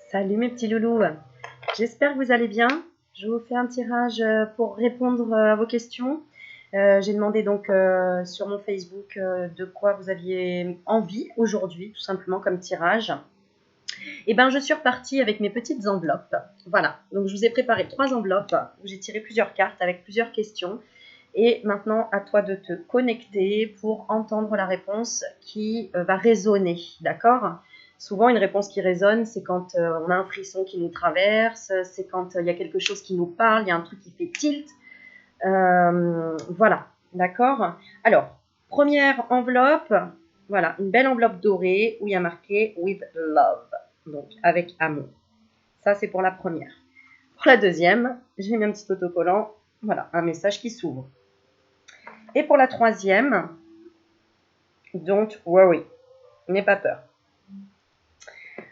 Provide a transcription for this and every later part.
Salut mes petits loulous, j'espère que vous allez bien. Je vous fais un tirage pour répondre à vos questions. J'ai demandé donc sur mon Facebook de quoi vous aviez envie aujourd'hui, tout simplement comme tirage. Et ben je suis repartie avec mes petites enveloppes. Voilà, donc je vous ai préparé 3 enveloppes où j'ai tiré plusieurs cartes avec plusieurs questions. Et maintenant, à toi de te connecter pour entendre la réponse qui va résonner, d'accord? Souvent, une réponse qui résonne, c'est quand on a un frisson qui nous traverse, c'est quand il y a quelque chose qui nous parle, il y a un truc qui fait tilt. Voilà, d'accord? Alors, première enveloppe, voilà, une belle enveloppe dorée où il y a marqué « with love », donc avec amour. Ça, c'est pour la première. Pour la deuxième, j'ai mis un petit autocollant, voilà, un message qui s'ouvre. Et pour la troisième, don't worry, n'aie pas peur.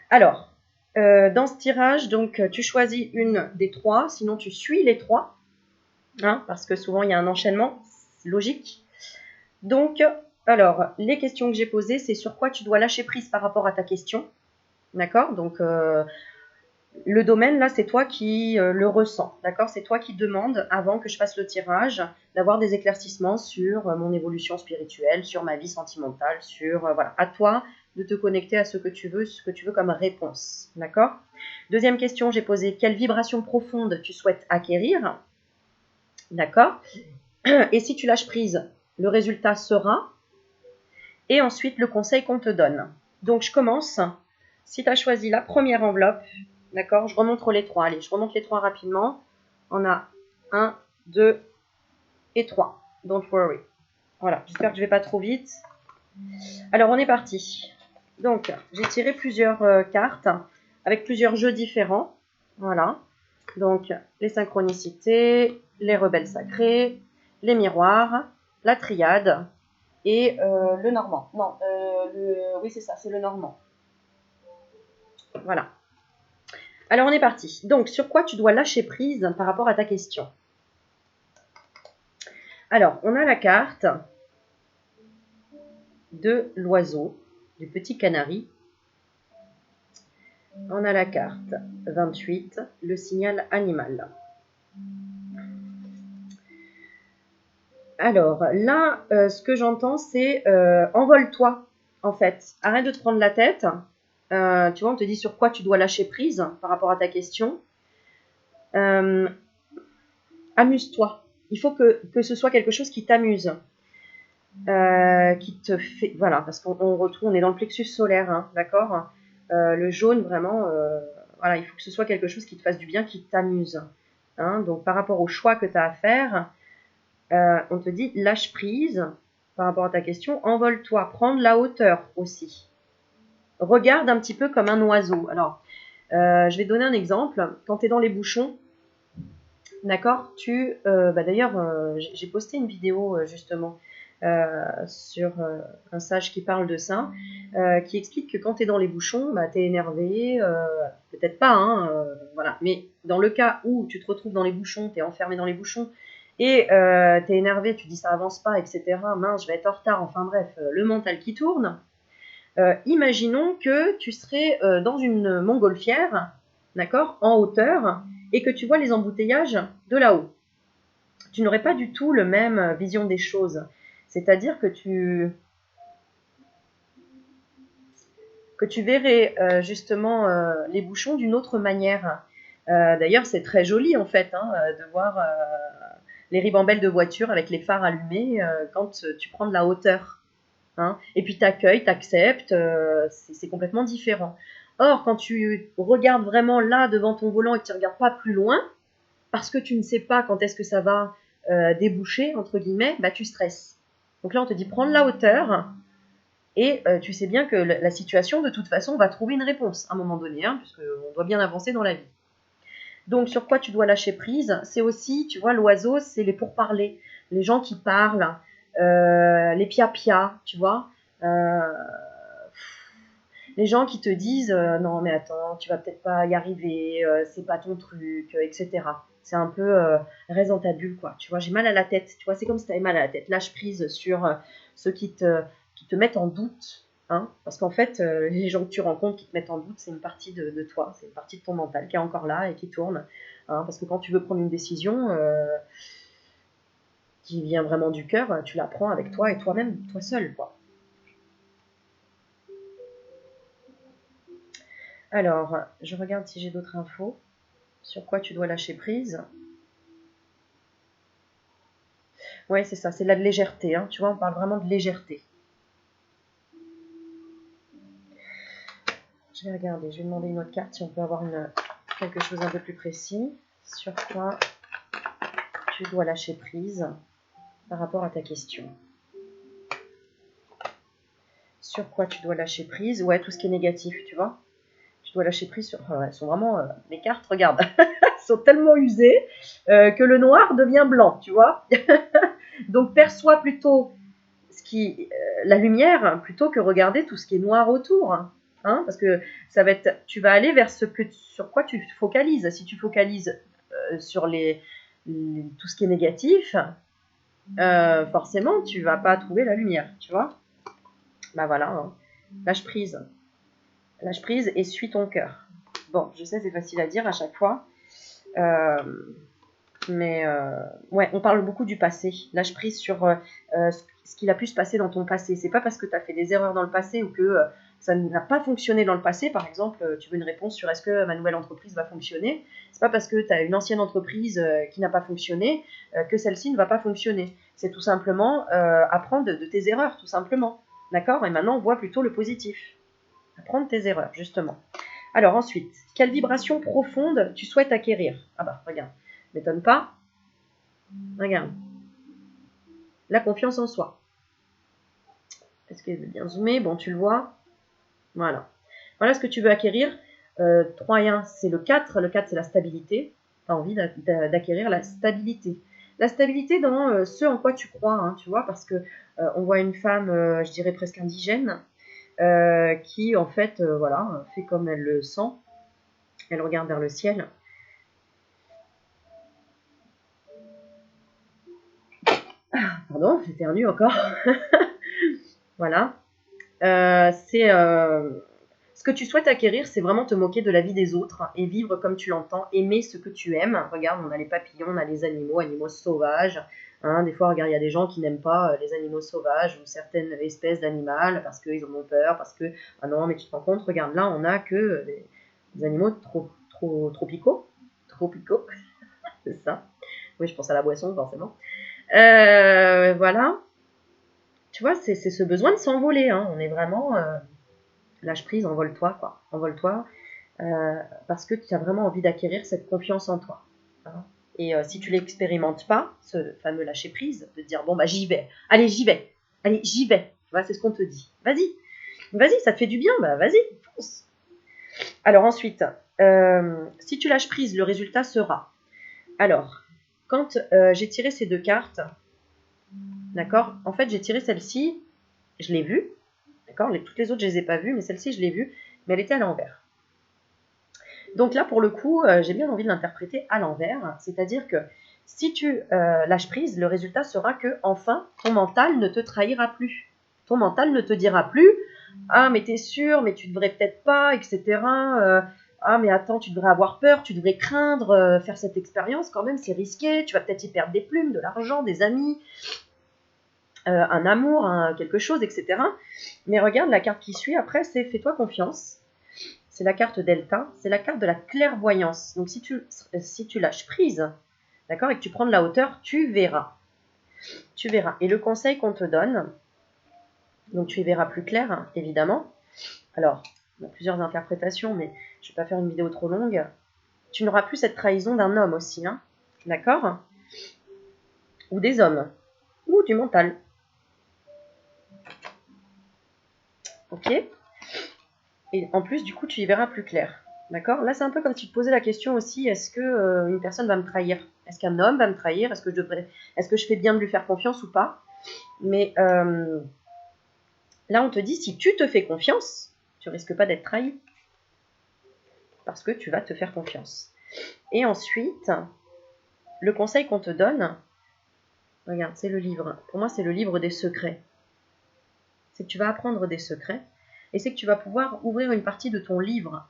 Alors, dans ce tirage, donc tu choisis une des trois, sinon tu suis les trois, hein, parce que souvent il y a un enchaînement logique. Donc, alors, les questions que j'ai posées, c'est sur quoi tu dois lâcher prise par rapport à ta question. D'accord? Donc, le domaine, là, c'est toi qui le ressens, d'accord? C'est toi qui demande, avant que je fasse le tirage, d'avoir des éclaircissements sur mon évolution spirituelle, sur ma vie sentimentale, sur, voilà, à toi de te connecter à ce que tu veux comme réponse, d'accord? Deuxième question, j'ai posé, quelle vibration profonde tu souhaites acquérir, d'accord? Et si tu lâches prise, le résultat sera, et ensuite le conseil qu'on te donne. Donc, je commence. Si tu as choisi la première enveloppe, d'accord, je remonte les trois. Allez, je remonte les trois rapidement. On a 1, 2 et 3. Don't worry. Voilà, j'espère que je ne vais pas trop vite. Alors, on est parti. Donc, j'ai tiré plusieurs cartes avec plusieurs jeux différents. Voilà. Donc, les synchronicités, les rebelles sacrés, les miroirs, la triade et le normand. Non, oui, c'est ça, c'est le normand. Voilà. Alors, on est parti. Donc, sur quoi tu dois lâcher prise par rapport à ta question? Alors, on a la carte de l'oiseau, du petit canari. On a la carte 28, le signal animal. Alors, là, ce que j'entends, c'est envole-toi, en fait. Arrête de te prendre la tête. Tu vois, on te dit sur quoi tu dois lâcher prise par rapport à ta question. Amuse-toi. Il faut que ce soit quelque chose qui t'amuse. Qui te fait... Voilà, parce qu'on retrouve, on est dans le plexus solaire, hein, d'accord? Le jaune, vraiment, voilà, il faut que ce soit quelque chose qui te fasse du bien, qui t'amuse. Hein, donc, par rapport au choix que tu as à faire, on te dit lâche prise par rapport à ta question, envole-toi, prends de la hauteur aussi. Regarde un petit peu comme un oiseau. Alors, je vais donner un exemple. Quand tu es dans les bouchons, d'accord, d'ailleurs, j'ai posté une vidéo justement sur un sage qui parle de ça, qui explique que quand tu es dans les bouchons, tu es énervé, peut-être pas, hein, voilà, mais dans le cas où tu te retrouves dans les bouchons, tu es enfermé dans les bouchons, et tu es énervé, tu dis ça avance pas, etc., mince, je vais être en retard, enfin bref, le mental qui tourne. Imaginons que tu serais dans une montgolfière, d'accord, en hauteur, et que tu vois les embouteillages de là-haut. Tu n'aurais pas du tout la même vision des choses. C'est-à-dire que tu verrais justement les bouchons d'une autre manière. D'ailleurs, c'est très joli en fait hein, de voir les ribambelles de voitures avec les phares allumés quand tu prends de la hauteur. Hein. Et puis tu accueilles, tu acceptes, c'est complètement différent. Or, quand tu regardes vraiment là devant ton volant et que tu ne regardes pas plus loin, parce que tu ne sais pas quand est-ce que ça va déboucher, entre guillemets, bah, tu stresses. Donc là, on te dit prends de la hauteur et tu sais bien que la situation, de toute façon, va trouver une réponse à un moment donné, hein, puisqu'on doit bien avancer dans la vie. Donc, sur quoi tu dois lâcher prise? C'est aussi, tu vois, l'oiseau, c'est les pourparlers, les gens qui parlent, les pia-pia, tu vois, les gens qui te disent non mais attends, tu vas peut-être pas y arriver, c'est pas ton truc, etc. C'est un peu reste dans ta bulle quoi. Tu vois, j'ai mal à la tête. Tu vois, c'est comme si tu avais mal à la tête. Lâche prise sur ceux qui te mettent en doute. Hein, parce qu'en fait, les gens que tu rencontres qui te mettent en doute, c'est une partie de toi, c'est une partie de ton mental qui est encore là et qui tourne. Hein, parce que quand tu veux prendre une décision qui vient vraiment du cœur, tu la prends avec toi et toi-même, toi seul, quoi. Alors, je regarde si j'ai d'autres infos. Sur quoi tu dois lâcher prise. Ouais, c'est ça, c'est de la légèreté. Hein. Tu vois, on parle vraiment de légèreté. Je vais regarder, je vais demander une autre carte si on peut avoir quelque chose un peu plus précis. Sur quoi tu dois lâcher prise par rapport à ta question. Sur quoi tu dois lâcher prise. Ouais, tout ce qui est négatif, tu vois. Tu dois lâcher prise sur... elles sont vraiment... les cartes, regarde, elles sont tellement usées que le noir devient blanc, tu vois. Donc, perçois plutôt la lumière plutôt que regarder tout ce qui est noir autour. Hein, parce que ça va être, tu vas aller vers sur quoi tu focalises. Si tu focalises sur tout ce qui est négatif, forcément, tu vas pas trouver la lumière, tu vois. Bah voilà, hein. Lâche prise. Lâche prise et suis ton cœur. Bon, je sais, c'est facile à dire à chaque fois. Mais ouais, on parle beaucoup du passé. Lâche prise sur ce qu'il a pu se passer dans ton passé. C'est pas parce que tu as fait des erreurs dans le passé ou que ça n'a pas fonctionné dans le passé. Par exemple, tu veux une réponse sur est-ce que ma nouvelle entreprise va fonctionner. C'est pas parce que tu as une ancienne entreprise qui n'a pas fonctionné que celle-ci ne va pas fonctionner. C'est tout simplement apprendre de tes erreurs, tout simplement. D'accord? Et maintenant, on voit plutôt le positif. Apprendre tes erreurs, justement. Alors ensuite, quelle vibration profonde tu souhaites acquérir? Ah bah, regarde. M'étonne pas. Regarde. La confiance en soi. Est-ce qu'elle veut bien zoomer? Bon, tu le vois. Voilà. Voilà ce que tu veux acquérir. 3 et 1, c'est le 4. Le 4, c'est la stabilité. Tu as envie d'acquérir la stabilité. La stabilité dans ce en quoi tu crois, hein, tu vois, parce que on voit une femme, je dirais presque indigène, qui, en fait, voilà, fait comme elle le sent. Elle regarde vers le ciel. Pardon, j'éternue encore. Voilà. Ce que tu souhaites acquérir, c'est vraiment te moquer de la vie des autres et vivre comme tu l'entends, aimer ce que tu aimes. Regarde, on a les papillons, on a les animaux sauvages. Hein, des fois, regarde, il y a des gens qui n'aiment pas les animaux sauvages ou certaines espèces d'animaux parce qu'ils en ont peur, parce que, ah non, mais tu te rends compte, regarde, là, on n'a que des animaux tropicaux. Tropicaux, c'est ça. Oui, je pense à la boisson, forcément. Voilà. Tu vois, c'est ce besoin de s'envoler. Hein. On est vraiment... lâche prise, envole-toi, quoi. Envole-toi, parce que tu as vraiment envie d'acquérir cette confiance en toi. Hein. Et si tu l'expérimentes pas, ce fameux lâcher prise, de dire, bon, bah j'y vais. Allez, j'y vais. Allez, j'y vais. Tu vois, c'est ce qu'on te dit. Vas-y. Vas-y, ça te fait du bien. Bah vas-y, fonce. Alors ensuite, si tu lâches prise, le résultat sera... Alors, quand j'ai tiré ces deux cartes, d'accord, en fait, j'ai tiré celle-ci, je l'ai vue, d'accord, toutes les autres, je les ai pas vues, mais celle-ci, je l'ai vue, mais elle était à l'envers. Donc là, pour le coup, j'ai bien envie de l'interpréter à l'envers, c'est-à-dire que si tu lâches prise, le résultat sera que, enfin, ton mental ne te trahira plus. Ton mental ne te dira plus « Ah, mais t'es sûr, mais tu devrais peut-être pas, etc. Ah, mais attends, tu devrais avoir peur, tu devrais craindre faire cette expérience, quand même, c'est risqué, tu vas peut-être y perdre des plumes, de l'argent, des amis, un amour, quelque chose, etc. » Mais regarde, la carte qui suit après, c'est « Fais-toi confiance ». C'est la carte Delta, c'est la carte de la clairvoyance. Donc si tu lâches prise, d'accord, et que tu prends de la hauteur, tu verras. Tu verras. Et le conseil qu'on te donne, donc tu y verras plus clair, hein, évidemment. Alors, il y a plusieurs interprétations, mais je ne vais pas faire une vidéo trop longue. Tu n'auras plus cette trahison d'un homme aussi, hein, d'accord? Ou des hommes, ou du mental. Ok? Et en plus, du coup, tu y verras plus clair. D'accord? Là, c'est un peu comme si tu te posais la question aussi, est-ce que une personne va me trahir? Est-ce qu'un homme va me trahir? Est-ce que je fais bien de lui faire confiance ou pas? Mais là, on te dit, si tu te fais confiance, tu risques pas d'être trahi. Parce que tu vas te faire confiance. Et ensuite, le conseil qu'on te donne, regarde, c'est le livre. Pour moi, c'est le livre des secrets. C'est que tu vas apprendre des secrets. et c'est que tu vas pouvoir ouvrir une partie de ton livre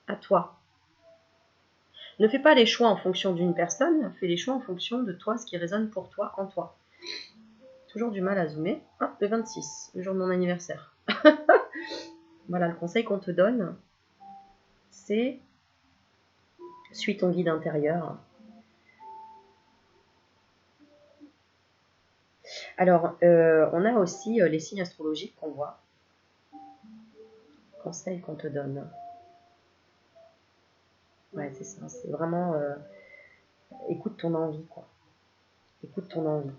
à toi. Ne fais pas les choix en fonction d'une personne, fais les choix en fonction de toi, ce qui résonne pour toi, en toi. Toujours du mal à zoomer. Ah, le 26, le jour de mon anniversaire. Voilà, le conseil qu'on te donne, c'est suis ton guide intérieur. Alors, on a aussi les signes astrologiques qu'on voit. Conseil qu'on te donne. Ouais, c'est ça. C'est vraiment écoute ton envie, quoi. Écoute ton envie.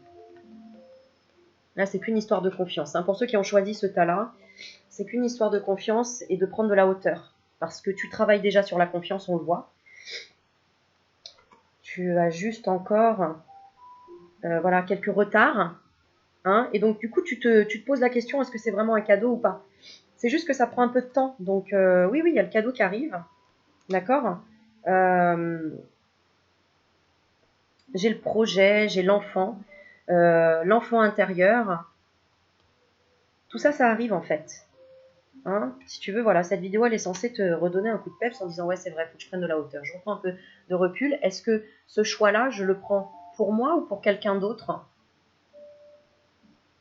Là, c'est qu'une histoire de confiance. Hein. Pour ceux qui ont choisi ce tas-là, c'est qu'une histoire de confiance et de prendre de la hauteur. Parce que tu travailles déjà sur la confiance, on le voit. Tu as juste encore voilà, quelques retards. Hein, et donc, du coup, tu te poses la question, est-ce que c'est vraiment un cadeau ou pas? C'est juste que ça prend un peu de temps. Donc, oui, il y a le cadeau qui arrive. D'accord j'ai le projet, j'ai l'enfant intérieur. Tout ça, ça arrive en fait. Hein, si tu veux, voilà, cette vidéo, elle est censée te redonner un coup de peps en disant, ouais, c'est vrai, il faut que je prenne de la hauteur. Je reprends un peu de recul. Est-ce que ce choix-là, je le prends pour moi ou pour quelqu'un d'autre?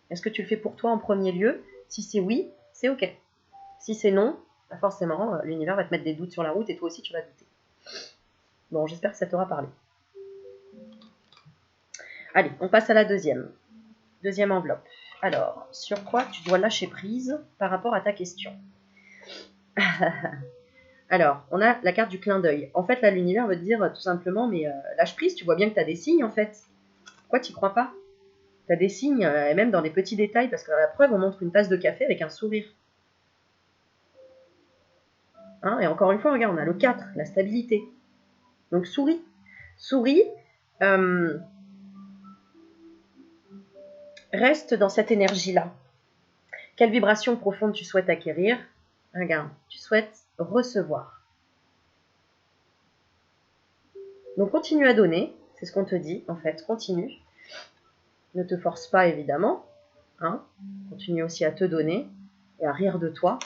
Est-ce que tu le fais pour toi en premier lieu? Si c'est oui, c'est OK. Si c'est non, bah forcément, l'univers va te mettre des doutes sur la route et toi aussi, tu vas douter. Bon, j'espère que ça t'aura parlé. Allez, on passe à la deuxième. Deuxième enveloppe. Alors, sur quoi tu dois lâcher prise par rapport à ta question? Alors, on a la carte du clin d'œil. En fait, là, l'univers veut te dire tout simplement, mais lâche prise, tu vois bien que tu as des signes, en fait. Pourquoi tu n'y crois pas? Tu as des signes, et même dans des petits détails, parce que la preuve, on montre une tasse de café avec un sourire. Hein, et encore une fois, regarde, on a le 4, la stabilité. Donc, souris. Souris, reste dans cette énergie-là. Quelle vibration profonde tu souhaites acquérir? Regarde, tu souhaites recevoir. Donc, continue à donner. C'est ce qu'on te dit, en fait. Continue. Ne te force pas, évidemment. Hein. Continue aussi à te donner et à rire de toi.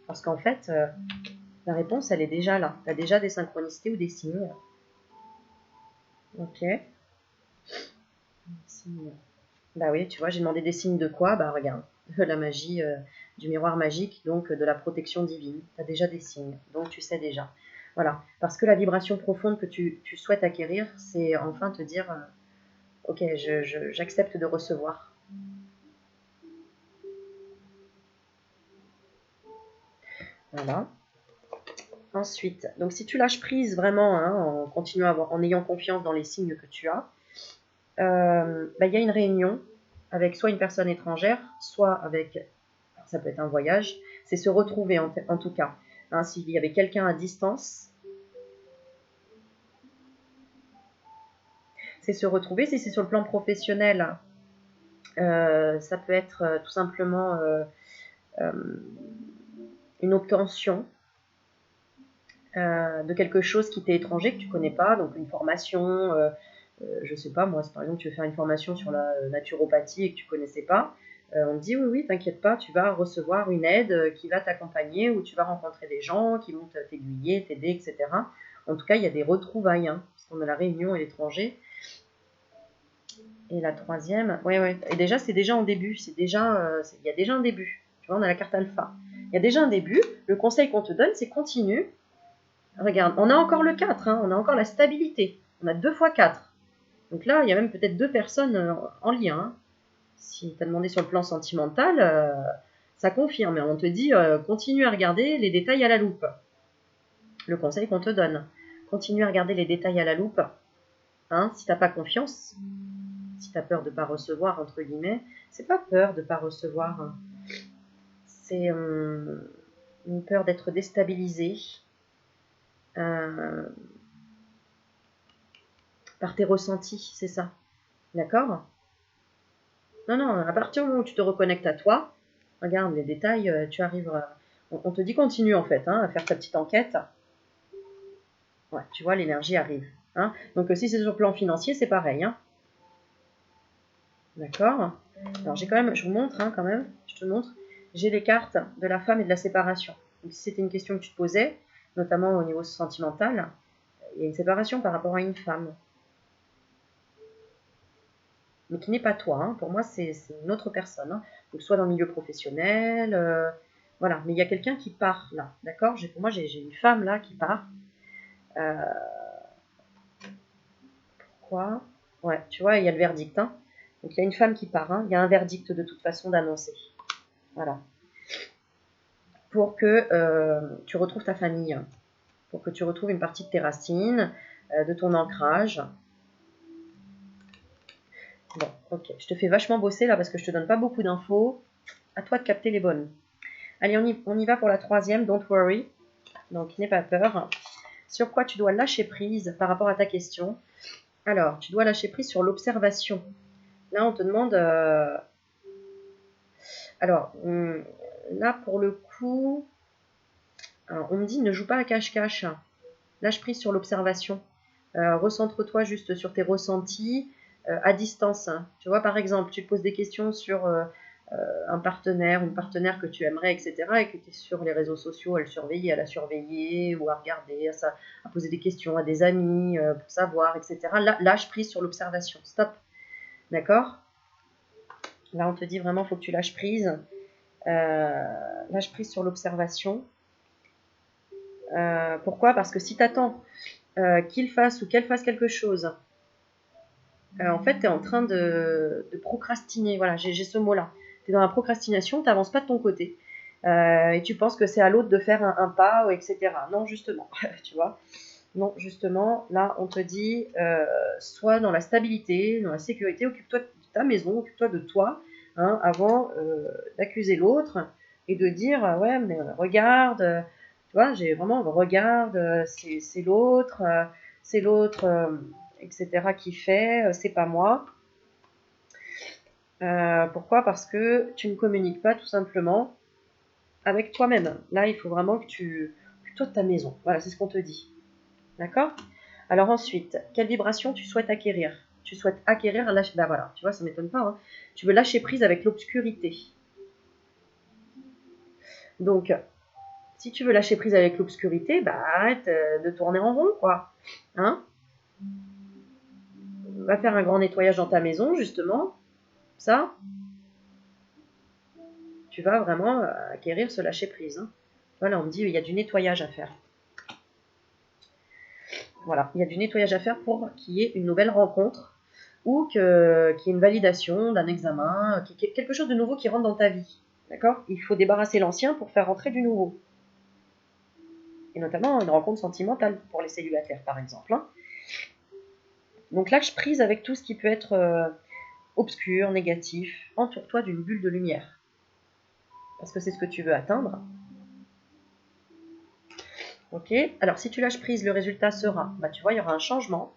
Parce qu'en fait, la réponse, elle est déjà là. Tu as déjà des synchronicités ou des signes. Ok. Signes. Bah oui, tu vois, j'ai demandé des signes de quoi? Bah regarde, la magie du miroir magique, donc de la protection divine. Tu as déjà des signes, donc tu sais déjà. Voilà, parce que la vibration profonde que tu souhaites acquérir, c'est enfin te dire, ok, j'accepte de recevoir. Voilà. Ensuite, donc si tu lâches prise vraiment, hein, en continuant en ayant confiance dans les signes que tu as, bah, y a une réunion avec soit une personne étrangère, soit avec, ça peut être un voyage, c'est se retrouver en tout cas. Hein, s'il y avait quelqu'un à distance, c'est se retrouver. Si c'est sur le plan professionnel, ça peut être tout simplement une obtention de quelque chose qui t'est étranger, que tu connais pas, donc une formation, je sais pas, moi, par exemple, tu veux faire une formation sur la naturopathie et que tu connaissais pas, on te dit oui, t'inquiète pas, tu vas recevoir une aide qui va t'accompagner ou tu vas rencontrer des gens qui vont t'aiguiller, t'aider, etc. En tout cas, il y a des retrouvailles, hein, parce qu'on a la Réunion et l'étranger. Et la troisième, ouais, et déjà, c'est déjà en début, il y a déjà un début. Tu vois, on a la carte alpha. Il y a déjà un début. Le conseil qu'on te donne, c'est continue. Regarde, on a encore le 4, hein, on a encore la stabilité. On a 2 fois 4. Donc là, il y a même peut-être 2 personnes en lien. Hein. Si tu as demandé sur le plan sentimental, ça confirme. On te dit, continue à regarder les détails à la loupe. Le conseil qu'on te donne. Continue à regarder les détails à la loupe. Hein, si tu n'as pas confiance, si tu as peur de ne pas recevoir, entre guillemets, c'est pas peur de ne pas recevoir. Hein. C'est une peur d'être déstabilisé. Par tes ressentis, c'est ça. D'accord? Non, à partir du moment où tu te reconnectes à toi, regarde les détails, tu arrives. On te dit continue en fait, hein, à faire ta petite enquête. Ouais, tu vois, l'énergie arrive. Hein. Donc si c'est sur le plan financier, c'est pareil. Hein. D'accord? Alors j'ai quand même, je vous montre hein, quand même, je te montre. j'ai les cartes de la femme et de la séparation. Donc, si c'était une question que tu te posais, notamment au niveau sentimental, il y a une séparation par rapport à une femme. Mais qui n'est pas toi. Hein. Pour moi, c'est une autre personne. Hein. Donc, soit dans le milieu professionnel, voilà. Mais il y a quelqu'un qui part là, d'accord? Pour moi, j'ai une femme là qui part. Pourquoi? Ouais, tu vois, il y a le verdict. Hein. Donc, il y a une femme qui part. Hein. Il y a un verdict de toute façon d'annoncer. Voilà. Pour que tu retrouves ta famille. Pour que tu retrouves une partie de tes racines, de ton ancrage. Bon, ok. Je te fais vachement bosser là parce que je te donne pas beaucoup d'infos. À toi de capter les bonnes. Allez, on y va pour la troisième. Don't worry. Donc, n'aie pas peur. Sur quoi tu dois lâcher prise par rapport à ta question? Alors, tu dois lâcher prise sur l'observation. Là, on te demande... Alors, là, pour le coup... Alors, on me dit ne joue pas à cache-cache. Lâche prise sur l'observation. Recentre-toi juste sur tes ressentis à distance. Tu vois, par exemple, tu te poses des questions sur un partenaire ou une partenaire que tu aimerais, etc. et que tu es sur les réseaux sociaux à le surveiller, à la surveiller ou à regarder, à poser des questions à des amis pour savoir, etc. Là, lâche prise sur l'observation. Stop. D'accord? Là, on te dit vraiment, il faut que tu lâches prise. Lâche prise sur l'observation. Pourquoi? Parce que si tu attends qu'il fasse ou qu'elle fasse quelque chose, en fait, tu es en train de procrastiner. Voilà, j'ai ce mot-là. Tu es dans la procrastination, tu n'avances pas de ton côté. Et tu penses que c'est à l'autre de faire un pas, etc. Non, justement, tu vois. Non, justement, là, on te dit, sois dans la stabilité, dans la sécurité, occupe-toi de ta maison, occupe-toi de toi, hein, avant d'accuser l'autre et de dire, ouais, mais regarde, tu vois, j'ai vraiment, regarde, c'est l'autre, etc., qui fait, c'est pas moi. Pourquoi? Parce que tu ne communiques pas tout simplement avec toi-même. Là, il faut vraiment que tu occupe-toi de ta maison. Voilà, c'est ce qu'on te dit. D'accord? Alors ensuite, quelle vibration tu souhaites acquérir? Tu souhaites acquérir un lâcher... Ben voilà, tu vois, ça ne m'étonne pas. Hein. Tu veux lâcher prise avec l'obscurité. Donc, si tu veux lâcher prise avec l'obscurité, bah arrête de tourner en rond, quoi. Hein? Va faire un grand nettoyage dans ta maison, justement. Ça, tu vas vraiment acquérir ce lâcher prise. Hein. Voilà, on me dit, il y a du nettoyage à faire. Voilà, il y a du nettoyage à faire pour qu'il y ait une nouvelle rencontre ou qu'il y ait une validation d'un examen, qu'il y ait quelque chose de nouveau qui rentre dans ta vie. D'accord? Il faut débarrasser l'ancien pour faire rentrer du nouveau. Et notamment une rencontre sentimentale pour les célibataires, par exemple. Hein. Donc lâche prise avec tout ce qui peut être obscur, négatif. Entoure-toi d'une bulle de lumière. Parce que c'est ce que tu veux atteindre. Ok? Alors si tu lâches prise, le résultat sera, bah, tu vois, il y aura un changement.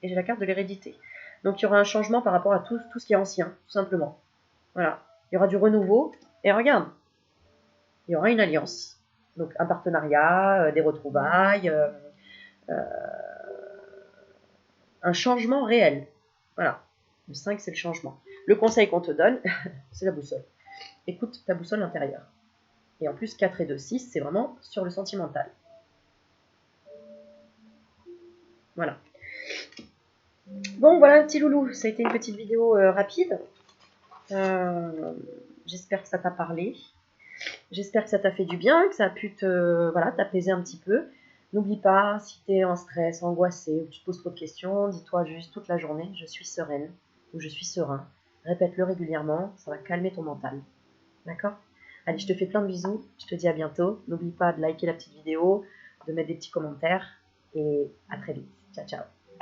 Et j'ai la carte de l'hérédité. Donc il y aura un changement par rapport à tout ce qui est ancien, tout simplement. Voilà. Il y aura du renouveau. Et regarde, il y aura une alliance. Donc un partenariat, des retrouvailles, un changement réel. Voilà. Le 5, c'est le changement. Le conseil qu'on te donne, c'est la boussole. Écoute ta boussole intérieure. Et en plus, 4 et 2, 6, c'est vraiment sur le sentimental. Voilà. Bon, voilà, petit loulou. Ça a été une petite vidéo rapide. J'espère que ça t'a parlé. J'espère que ça t'a fait du bien, que ça a pu t'apaiser un petit peu. N'oublie pas, si tu es en stress, angoissé, ou tu te poses trop de questions, dis-toi juste toute la journée, je suis sereine, ou je suis serein. Répète-le régulièrement, ça va calmer ton mental. D'accord? Allez, je te fais plein de bisous, je te dis à bientôt. N'oublie pas de liker la petite vidéo, de mettre des petits commentaires, et à très vite. Ciao, ciao.